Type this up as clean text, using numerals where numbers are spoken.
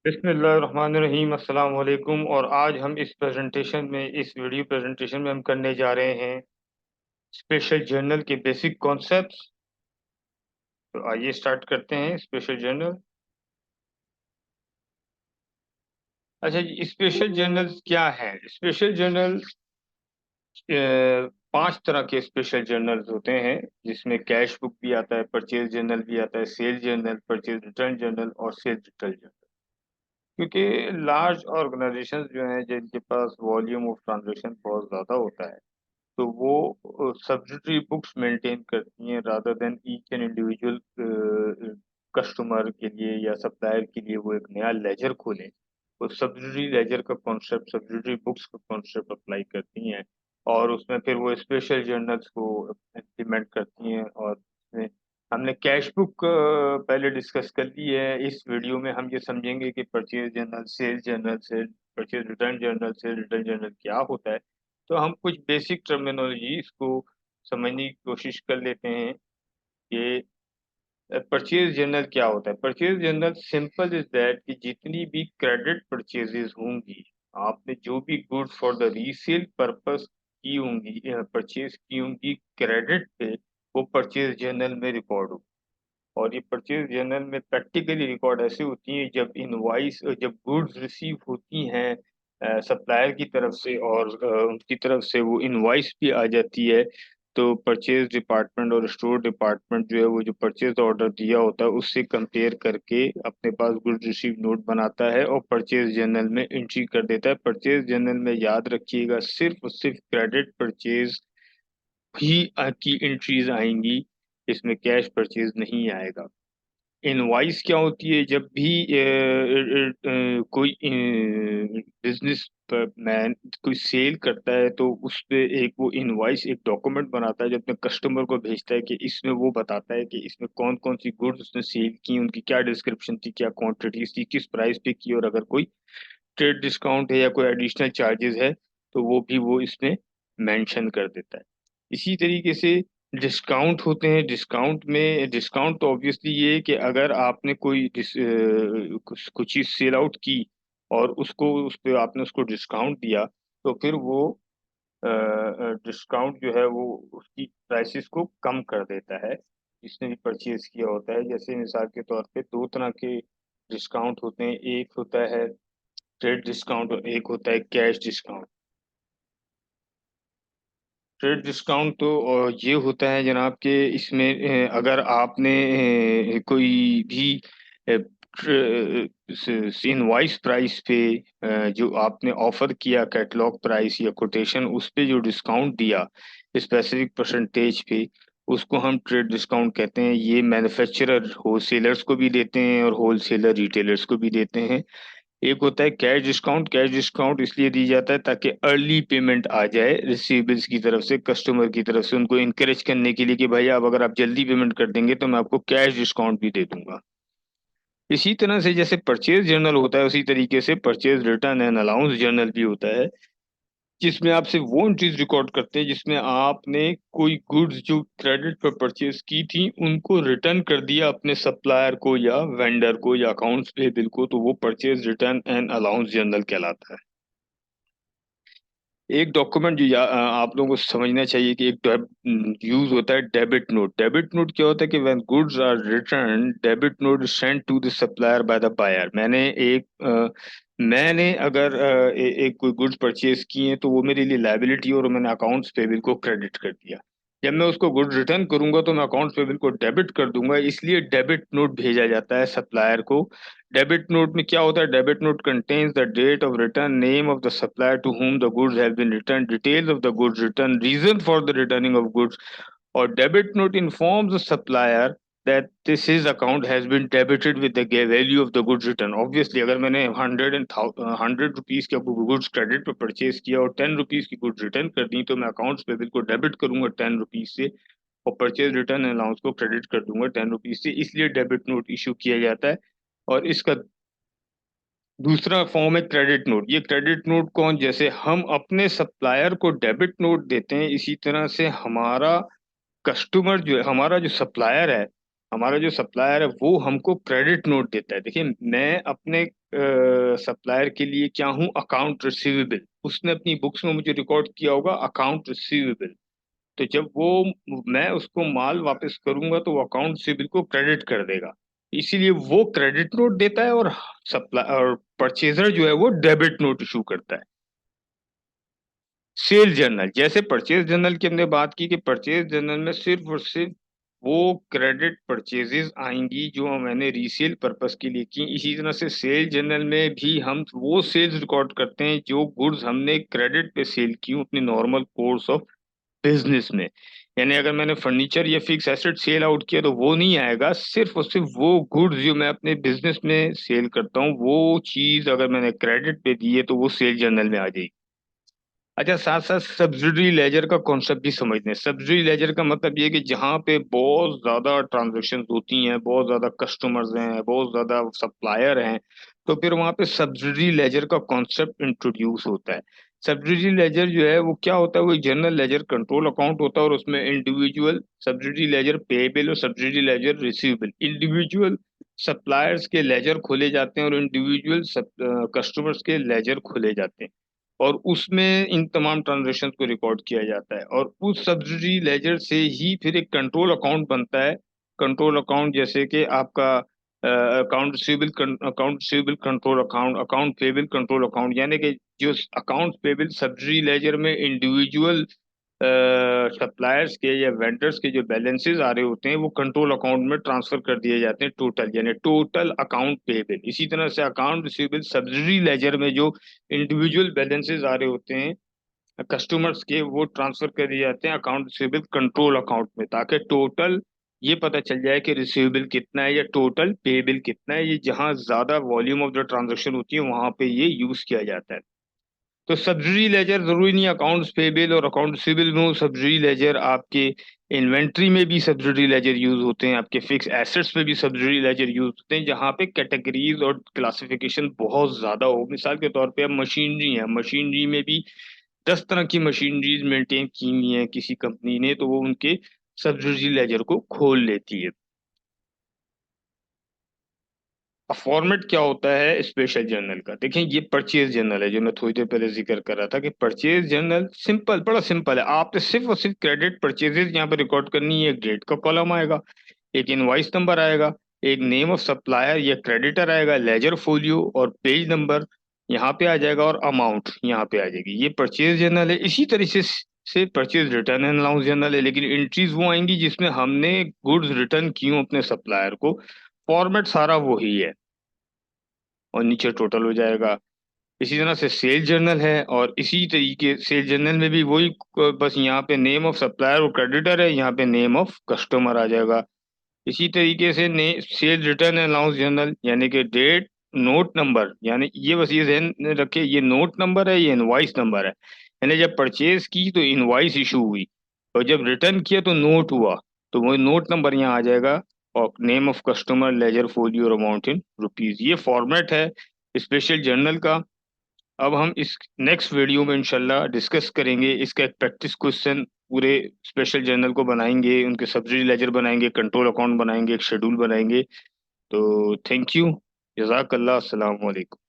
बिस्मिल्लाहिर्रहमानिर्रहीम अस्सलाम वालेकुम। और आज हम इस वीडियो प्रेजेंटेशन में हम करने जा रहे हैं स्पेशल जर्नल के बेसिक कॉन्सेप्ट्स। तो आइए स्टार्ट करते हैं स्पेशल जर्नल। अच्छा जी, स्पेशल जर्नल्स क्या है? स्पेशल जर्नल 5 तरह के स्पेशल जर्नल्स होते हैं, जिसमें कैश बुक भी आता है, परचेज जर्नल भी आता है, sale journal, purchase return journal और सेल रिटर्न जर्नल। क्योंकि लार्ज ऑर्गेनाइजेशंस जो हैं, जिनके पास वॉल्यूम ऑफ ट्रांजेक्शन बहुत ज़्यादा होता है, तो वो सब्सिडरी बुक्स मेंटेन करती हैं rather than each and individual customer के लिए या सप्लायर के लिए वो एक नया लेजर खोलें। वो सब्सिडरी लेजर का कॉन्सेप्ट, सब्सिडरी बुक्स का कॉन्सेप्ट अप्लाई करती हैं और उसमें फिर वो स्पेशल जर्नल्स को इम्प्लीमेंट करती हैं। और उसमें हमने कैश बुक पहले डिस्कस कर ली है। इस वीडियो में हम ये समझेंगे कि purchase journal, sale journal, sale purchase return journal, sale return journal क्या होता है। तो हम कुछ बेसिक टर्मिनोलॉजीज को समझने की कोशिश कर लेते हैं कि परचेज जर्नल क्या होता है। Purchase journal simple is that कि जितनी भी क्रेडिट परचेजेस होंगी, आपने जो भी goods for the resale purpose की होंगी, परचेज की होंगी क्रेडिट पे, वो परचेज जर्नल में रिकॉर्ड हो। और ये परचेज जर्नल में प्रैक्टिकली रिकॉर्ड ऐसे होती हैं जब इनवॉइस, जब गुड्स रिसीव होती हैं सप्लायर की तरफ से और उनकी तरफ से वो इनवॉइस भी आ जाती है, तो परचेज डिपार्टमेंट और स्टोर डिपार्टमेंट जो है वो जो परचेज ऑर्डर दिया होता है उससे कंपेयर करके अपने पास गुड्स रिसीव नोट बनाता है और परचेज जर्नल में एंट्री कर देता है। परचेज जर्नल में याद रखिएगा सिर्फ और सिर्फ क्रेडिट परचेज ही की एंट्रीज आएंगी, इसमें कैश परचेज नहीं आएगा। इनवॉइस क्या होती है? जब भी कोई बिजनेस मैन कोई सेल करता है तो उस पे एक वो इनवॉइस, एक डॉक्यूमेंट बनाता है जो अपने कस्टमर को भेजता है कि इसमें वो बताता है कि इसमें कौन कौन सी गुड्स उसने सेल की, उनकी क्या डिस्क्रिप्शन थी, क्या क्वांटिटीज थी, किस प्राइस पे की, और अगर कोई ट्रेड डिस्काउंट है या कोई एडिशनल चार्जेस है तो वो भी वो इसमें मेंशन कर देता है। इसी तरीके से डिस्काउंट होते हैं। डिस्काउंट तो ऑब्वियसली ये है कि अगर आपने कुछ चीज सेल आउट की और उसको उस पे आपने उसको डिस्काउंट दिया, तो फिर वो डिस्काउंट जो है वो उसकी प्राइसेस को कम कर देता है जिसने भी परचेज किया होता है। जैसे मिसाल के तौर पे 2 तरह के डिस्काउंट होते हैं, एक होता है ट्रेड डिस्काउंट और एक होता है कैश डिस्काउंट। ट्रेड डिस्काउंट तो ये होता है जनाब कि इसमें अगर आपने कोई भी इनवॉइस प्राइस पे जो आपने ऑफर किया, कैटलॉग प्राइस या कोटेशन, उस पे जो डिस्काउंट दिया स्पेसिफिक परसेंटेज पे, उसको हम ट्रेड डिस्काउंट कहते हैं। ये मैन्युफैक्चरर होलसेलर्स को भी देते हैं और होलसेलर रिटेलर्स को भी देते हैं। एक होता है कैश डिस्काउंट। कैश डिस्काउंट इसलिए दी जाता है ताकि अर्ली पेमेंट आ जाए रिसीवेबल्स की तरफ से, कस्टमर की तरफ से, उनको इनकरेज करने के लिए कि भाई आप अगर आप जल्दी पेमेंट कर देंगे तो मैं आपको कैश डिस्काउंट भी दे दूंगा। इसी तरह से जैसे परचेज जर्नल होता है, उसी तरीके से purchase return and allowance journal भी होता है, जिसमें आपसे वो एंट्रीज रिकॉर्ड करते हैं जिसमें आपने कोई गुड्स जो क्रेडिट पर परचेज की थी उनको रिटर्न कर दिया अपने सप्लायर को या वेंडर को या अकाउंट्स पेबल को, तो वो purchase return and allowance journal कहलाता है। एक डॉक्यूमेंट जो आप लोगों को समझना चाहिए कि एक यूज होता है डेबिट नोट। डेबिट नोट क्या होता है कि when goods are return, debit note is sent to the supplier by the buyer. मैंने अगर एक कोई गुड्स परचेज किए हैं तो वो मेरे लिए लायबिलिटी और मैंने अकाउंट्स पेबल को क्रेडिट कर दिया। जब मैं उसको गुड्स रिटर्न करूंगा तो मैं अकाउंट्स पेबल को डेबिट कर दूंगा, इसलिए डेबिट नोट भेजा जाता है सप्लायर को। डेबिट नोट में क्या होता है? Debit note contains the date of return, name of the supplier to whom the goods have been return, details of the goods return, reason for the returning of goods. और debit note informs the supplier that this his account has been debited with the value of the goods return. Obviously अगर मैंने 100 rupees के goods credit पे purchase किया और 10 rupees की goods return कर दी, तो मैं अकाउंट्स पे बिल्कुल डेबिट करूंगा 10 रुपीज से और परचेज रिटर्न अलाउंस को क्रेडिट कर दूंगा 10 रुपीज से। इसलिए डेबिट नोट इशू किया जाता है। और इसका दूसरा फॉर्म है क्रेडिट नोट। ये क्रेडिट नोट कौन, जैसे हम अपने सप्लायर को डेबिट नोट देते हैं, इसी तरह से हमारा कस्टमर जो है, हमारा जो सप्लायर है, हमारा जो सप्लायर है वो हमको क्रेडिट नोट देता है। देखिए, मैं अपने सप्लायर के लिए क्या हूँ, अकाउंट रिसीवेबल। उसने अपनी बुक्स में मुझे रिकॉर्ड किया होगा अकाउंट रिसीवेबल। तो जब वो मैं उसको माल वापस करूंगा तो वो अकाउंट रिसीवेबल को क्रेडिट कर देगा, इसीलिए वो क्रेडिट नोट देता है, और सप्लाई और परचेजर जो है वो डेबिट नोट इशू करता है। सेल जर्नल, जैसे परचेज जर्नल की हमने बात की कि परचेज जर्नल में सिर्फ और सिर्फ वो क्रेडिट परचेजेस आएंगी जो मैंने रीसेल पर्पस के लिए की। इसी तरह से सेल जर्नल में भी हम वो सेल्स रिकॉर्ड करते हैं जो गुड्स हमने क्रेडिट पे सेल की अपने नॉर्मल कोर्स ऑफ बिजनेस में। यानी अगर मैंने फर्नीचर या फिक्स एसेट सेल आउट किया तो वो नहीं आएगा, सिर्फ और सिर्फ वो गुड्स जो मैं अपने बिजनेस में सेल करता हूँ वो चीज अगर मैंने क्रेडिट पे दी है तो वो सेल जर्नल में आ जाएगी। अच्छा, साथ साथ सब्सिडरी लेजर का कॉन्सेप्ट भी समझते हैं। सब्सिडरी लेजर का मतलब ये है कि जहाँ पे बहुत ज्यादा ट्रांजेक्शन होती हैं, बहुत ज्यादा कस्टमर्स हैं, बहुत ज्यादा सप्लायर हैं, तो फिर वहाँ पे सब्सिडरी लेजर का कॉन्सेप्ट इंट्रोड्यूस होता है। सब्सिडरी लेजर जो है वो क्या होता है, वो एक जनरल लेजर कंट्रोल अकाउंट होता है, और उसमें इंडिविजुअल सब्सिडरी लेजर पेएबल और subsidiary laser receivable, individual suppliers के लेजर खोले जाते हैं और इंडिविजुअल कस्टमर्स के लेजर खोले जाते हैं, और उसमें इन तमाम ट्रांजेक्शन को रिकॉर्ड किया जाता है। और उस सब्सिडरी लेजर से ही फिर एक कंट्रोल अकाउंट बनता है। कंट्रोल अकाउंट जैसे कि आपका account receivable control account, account payable control account, यानी कि जो अकाउंट पेबल सब्सिडरी लेजर में इंडिविजुअल सप्लायर्स के या वेंडर्स के जो बैलेंसेस आ रहे होते हैं वो कंट्रोल अकाउंट में ट्रांसफर कर दिए जाते हैं, टोटल यानी टोटल अकाउंट पेबल। इसी तरह से अकाउंट रिसीवेबल सब्सिडरी लेजर में जो इंडिविजुअल बैलेंसेस आ रहे होते हैं कस्टमर्स के वो ट्रांसफर कर दिए जाते हैं अकाउंट रिसीवेबल कंट्रोल अकाउंट में, ताकि टोटल ये पता चल जाए कि रिसीवेबल कितना है या टोटल पेबल कितना है। ये जहां ज्यादा वॉल्यूम ऑफ द ट्रांजेक्शन होती है वहां पे ये यूज किया जाता है। तो सब्सिडरी लेजर जरूरी नहीं अकाउंट्स पेबल और अकाउंट रिसीवेबल में हो, सब्सिडरी लेजर आपके इन्वेंट्री में भी सब्सिडरी लेजर यूज होते हैं, आपके फिक्स एसेट्स में भी सब्सिडरी लेजर यूज होते हैं, जहां पे कैटेगरीज और क्लासिफिकेशन बहुत ज्यादा हो। मिसाल के तौर पे अब मशीनरी है, मशीनरी में भी 10 तरह की मशीनरीज मेंटेन की हुई है किसी कंपनी ने, तो वो उनके सब्सिडरी लेजर को खोल लेती है। अब फॉर्मेट क्या होता है स्पेशल जर्नल का, देखें ये परचेज जर्नल है जो मैं थोड़ी देर पहले जिक्र कर रहा था कि परचेज जर्नल सिंपल, बड़ा सिंपल है। आपने सिर्फ और सिर्फ क्रेडिट परचेजेस यहाँ पे रिकॉर्ड करनी है। एक डेट का कॉलम आएगा, एक इनवॉइस नंबर आएगा, एक नेम ऑफ सप्लायर या क्रेडिटर आएगा, लेजर फोलियो और पेज नंबर यहाँ पे आ जाएगा, और अमाउंट यहाँ पे आ जाएगी। ये परचेज जर्नल है। इसी तरीके से purchase return and allowance journal है, लेकिन एंट्रीज वो आएंगी जिसमें हमने गुड्स रिटर्न की हूँ अपने सप्लायर को। फॉर्मेट सारा वही है, और नीचे टोटल हो जाएगा। इसी तरह से सेल जर्नल है, और इसी तरीके सेल जर्नल में भी वही, बस यहाँ पे नेम ऑफ सप्लायर और क्रेडिटर है, यहाँ पे नेम ऑफ कस्टमर आ जाएगा। इसी तरीके से ने सेल रिटर्न अलाउंस जर्नल, यानी कि डेट, नोट नंबर, यानी ये बस ये ध्यान में रखे ये नोट नंबर है, ये इनवॉइस नंबर है। यानी जब परचेज की तो इनवॉइस इशू हुई, और जब रिटर्न किया तो नोट हुआ, तो वो नोट नंबर यहाँ आ जाएगा, और name of customer, ledger folio और अमाउंट इन रुपीज। ये फॉर्मेट है स्पेशल जर्नल का। अब हम इस नेक्स्ट वीडियो में इंशाल्लाह डिस्कस करेंगे इसका एक प्रैक्टिस क्वेश्चन, पूरे स्पेशल जर्नल को बनाएंगे, उनके सब्सिडी लेजर बनाएंगे, कंट्रोल अकाउंट बनाएंगे, एक शेड्यूल बनाएंगे। तो थैंक यू, जजाकल्ला, अस्सलाम वालेकुम।